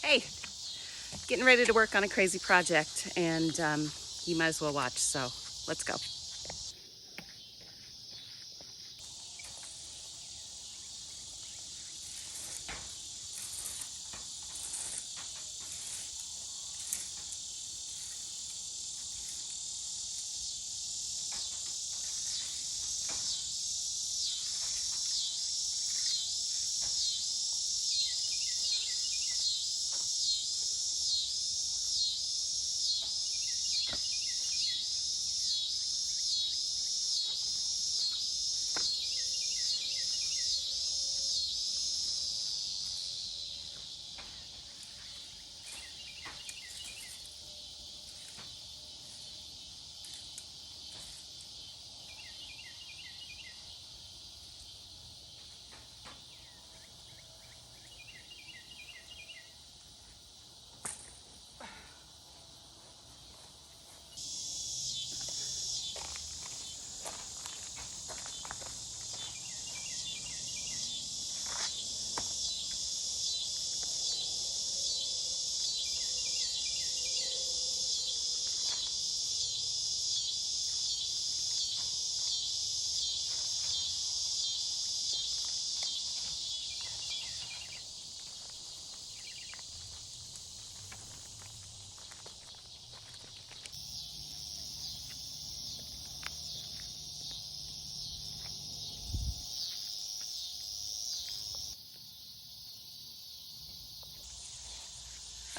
Hey, getting ready to work on a crazy project, and you might as well watch, so let's go.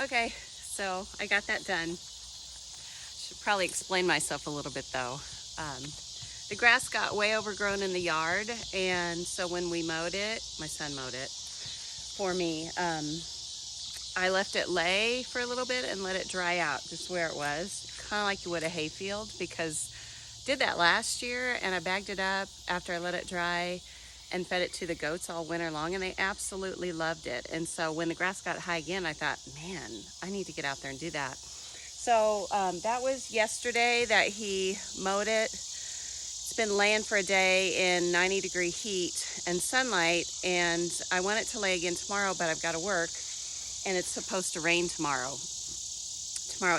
Okay, so I got that done. Should probably explain myself a little bit though. Um, the grass got way overgrown in the yard, and so when we mowed it, my son mowed it for me. I left it lay for a little bit and let it dry out just where it was, kind of like you would a hayfield, because did that last year and I bagged it up after I let it dry and fed it to the goats all winter long, and they absolutely loved it. And so when the grass got high again, I thought, man, I need to get out there and do that. So that was yesterday that he mowed it. It's been laying for a day in 90-degree heat and sunlight, and I want it to lay again tomorrow, but I've got to work, and it's supposed to rain tomorrow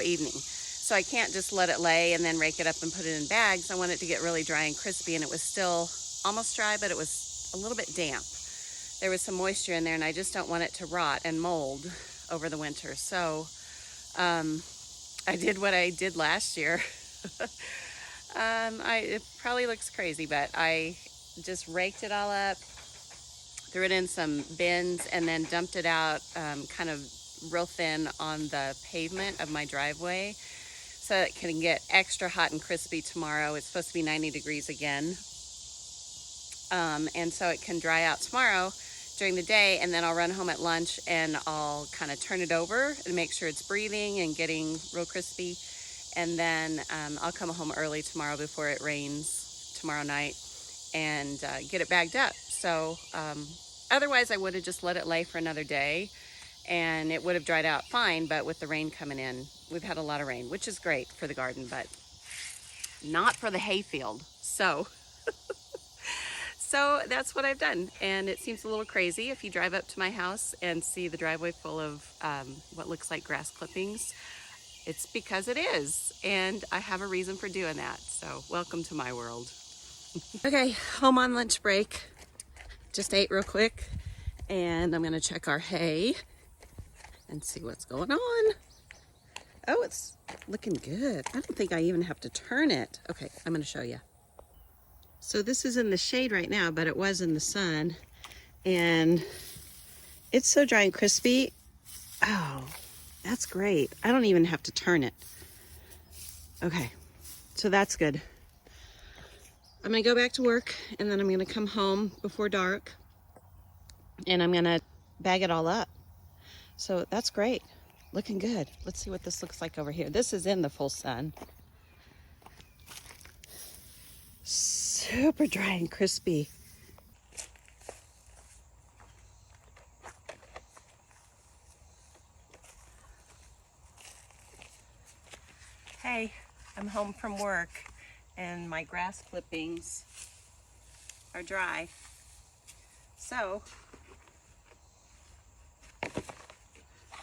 evening. So I can't just let it lay and then rake it up and put it in bags. I want it to get really dry and crispy, and it was still almost dry, but it was a little bit damp. There was some moisture in there, and I just don't want it to rot and mold over the winter. So I did what I did last year. It probably looks crazy, but I just raked it all up, threw it in some bins, and then dumped it out kind of real thin on the pavement of my driveway so it can get extra hot and crispy tomorrow. It's supposed to be 90 degrees again. And so it can dry out tomorrow during the day, and then I'll run home at lunch and I'll kind of turn it over and make sure it's breathing and getting real crispy. And then I'll come home early tomorrow before it rains tomorrow night and get it bagged up. So otherwise I would have just let it lay for another day and it would have dried out fine, but with the rain coming in, we've had a lot of rain, which is great for the garden, but not for the hayfield. So that's what I've done, and it seems a little crazy if you drive up to my house and see the driveway full of what looks like grass clippings. It's because it is, and I have a reason for doing that, so welcome to my world. Okay, home on lunch break. Just ate real quick, and I'm gonna check our hay and see what's going on. Oh, it's looking good. I don't think I even have to turn it. Okay, I'm gonna show you. So this is in the shade right now, but it was in the sun, and it's so dry and crispy. Oh, that's great. I don't even have to turn it. Okay, so that's good. I'm gonna go back to work, and then I'm gonna come home before dark, and I'm gonna bag it all up. So that's great. Looking good. Let's see what this looks like over here. This is in the full sun. Super dry and crispy. Hey, I'm home from work and my grass clippings are dry. So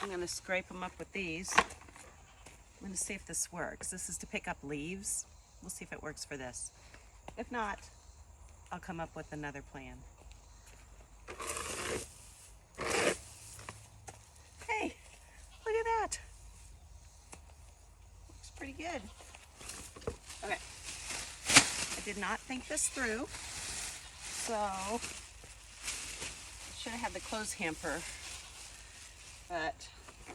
I'm going to scrape them up with these. I'm going to see if this works. This is to pick up leaves. We'll see if it works for this. If not, I'll come up with another plan. Hey, look at that. Looks pretty good. Okay. I did not think this through, so I should have had the clothes hamper, but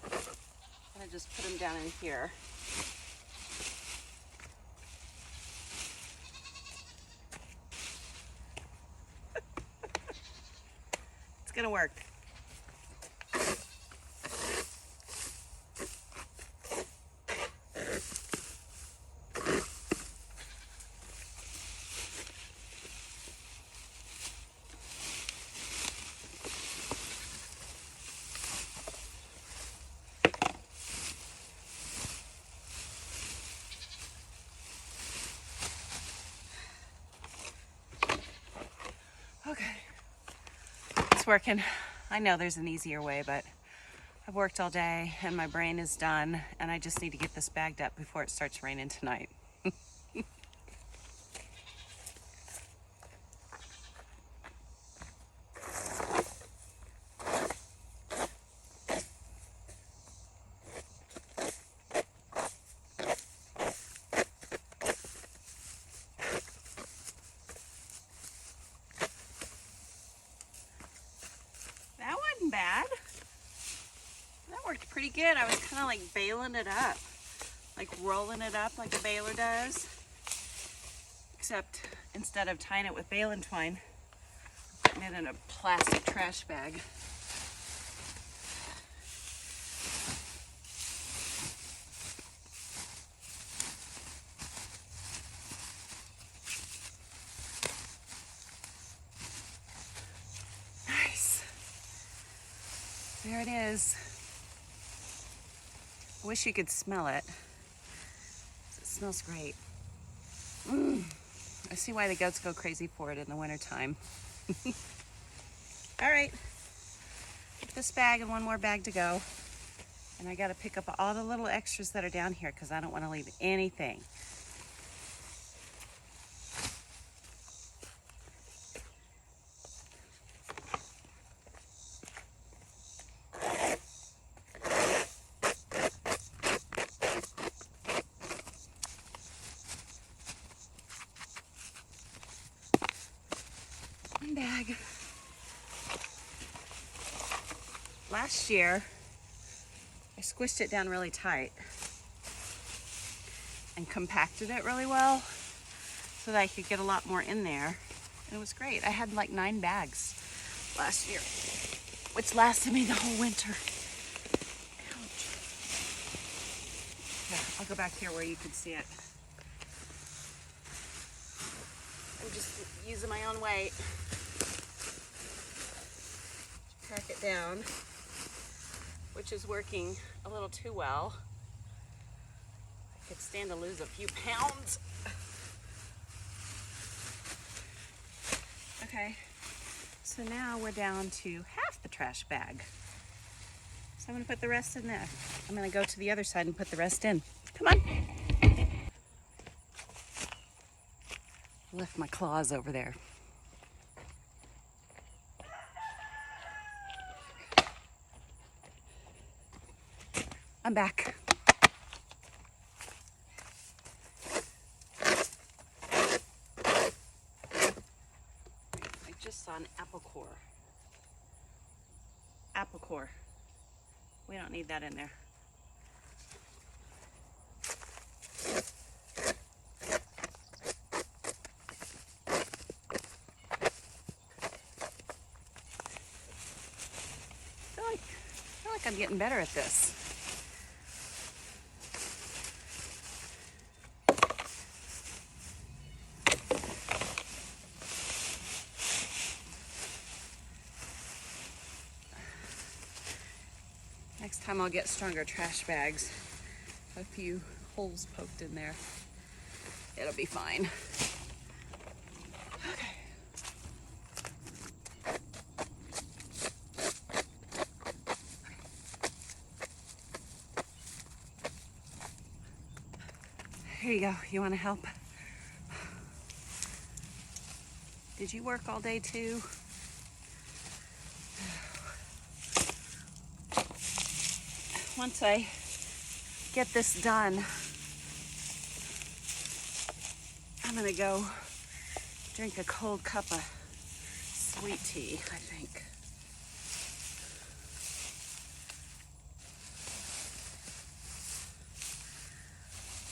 I'm going to just put them down in here. It's going to work. Okay, it's working. I know there's an easier way, but I've worked all day and my brain is done, and I just need to get this bagged up before it starts raining tonight. Bad. That worked pretty good. I was kind of like baling it up, like rolling it up like a baler does, except instead of tying it with baling twine, putting it in a plastic trash bag. There it is. I wish you could smell it. It smells great. I see why the goats go crazy for it in the wintertime. All right, this bag and one more bag to go. And I gotta pick up all the little extras that are down here because I don't want to leave anything. Bag. Last year, I squished it down really tight and compacted it really well so that I could get a lot more in there. And it was great. I had like 9 bags last year, which lasted me the whole winter. Ouch. Yeah, I'll go back here where you can see it. I'm just using my own weight. Pack it down, which is working a little too well. I could stand to lose a few pounds. Okay, so now we're down to half the trash bag. So I'm gonna put the rest in there. I'm gonna go to the other side and put the rest in. Come on. Left my claws over there. I'm back. I just saw an apple core. Apple core. We don't need that in there. I feel like I'm getting better at this. Next time I'll get stronger trash bags. A few holes poked in there. It'll be fine. Okay. Here you go. You want to help? Did you work all day too? Once I get this done, I'm gonna go drink a cold cup of sweet tea, I think.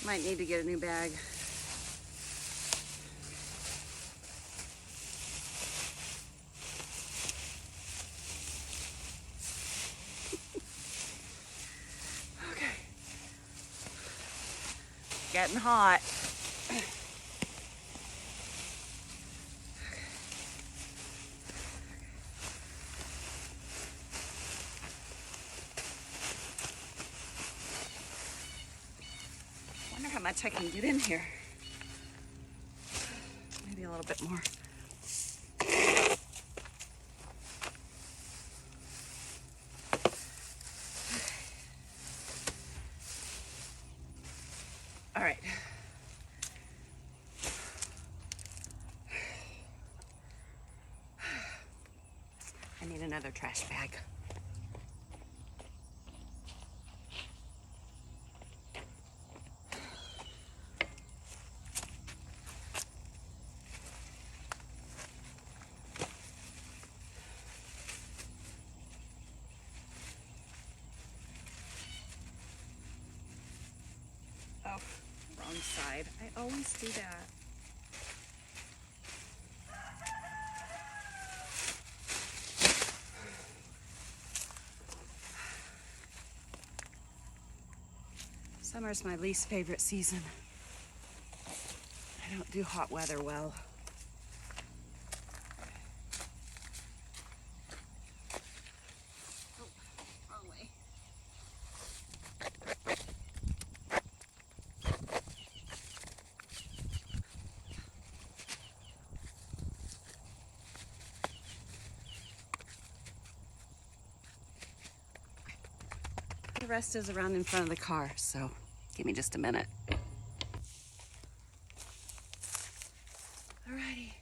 Might need to get a new bag. Okay. Getting hot. Wonder how much I can get in here. Maybe a little bit more. All right. I need another trash bag. Oh, wrong side. I always do that. Summer's my least favorite season. I don't do hot weather well. Oh, wrong way. The rest is around in front of the car, so give me just a minute. Alrighty.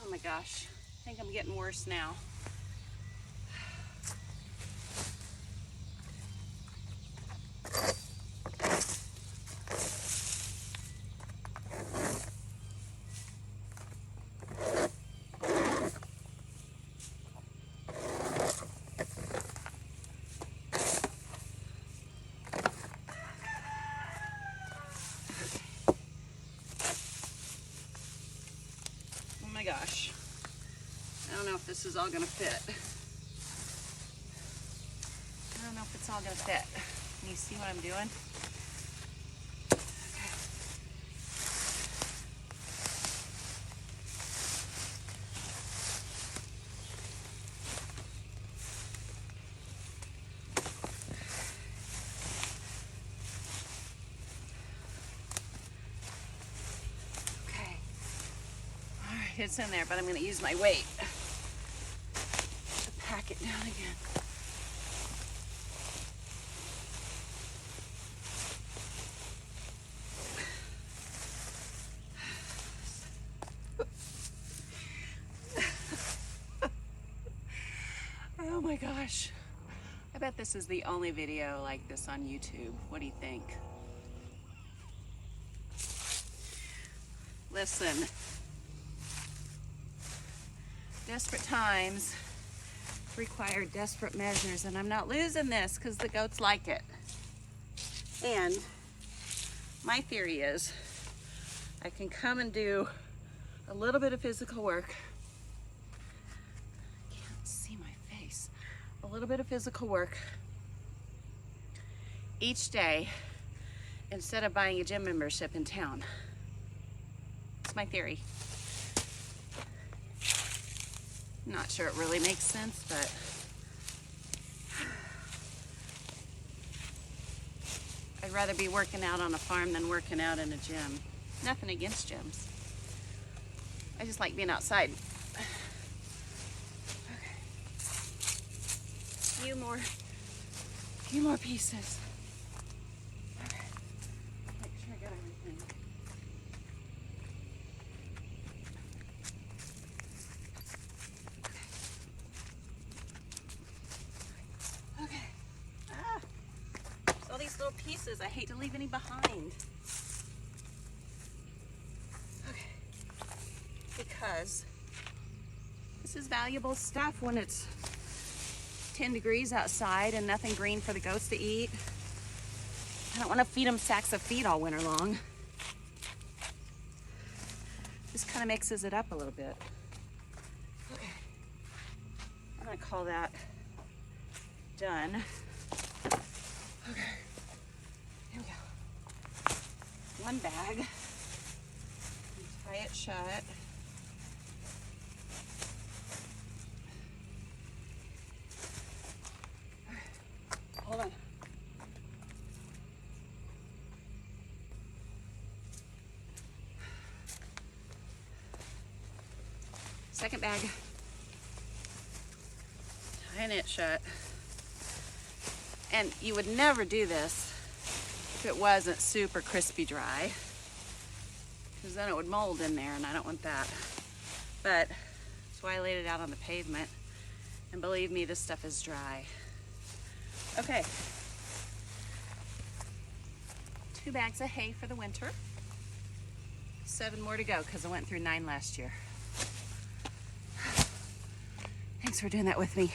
Oh my gosh, I think I'm getting worse now. Oh my gosh. I don't know if this is all gonna fit. I don't know if it's all gonna fit. Can you see what I'm doing? Okay. All right, it's in there, but I'm gonna use my weight to pack it down again. Oh my gosh. I bet this is the only video like this on YouTube. What do you think? Listen, desperate times require desperate measures, and I'm not losing this because the goats like it. And my theory is I can come and do a little bit of physical work. I can't see my face. A little bit of physical work each day instead of buying a gym membership in town. It's my theory. Not sure it really makes sense, but I'd rather be working out on a farm than working out in a gym. Nothing against gyms. I just like being outside. Okay. Few more pieces. Okay. Make sure I got everything. Okay. All these little pieces, I hate to leave any behind. Okay. Because this is valuable stuff when it's 10 degrees outside and nothing green for the goats to eat. I don't want to feed them sacks of feed all winter long. This kind of mixes it up a little bit. Okay. I'm going to call that done. Okay. Here we go. One bag. Tie it shut. Hold on. Second bag. Tying it shut. And you would never do this if it wasn't super crispy dry, because then it would mold in there and I don't want that. But that's why I laid it out on the pavement. And believe me, this stuff is dry. Okay. 2 bags of hay for the winter. 7 more to go because I went through 9 last year. Thanks for doing that with me.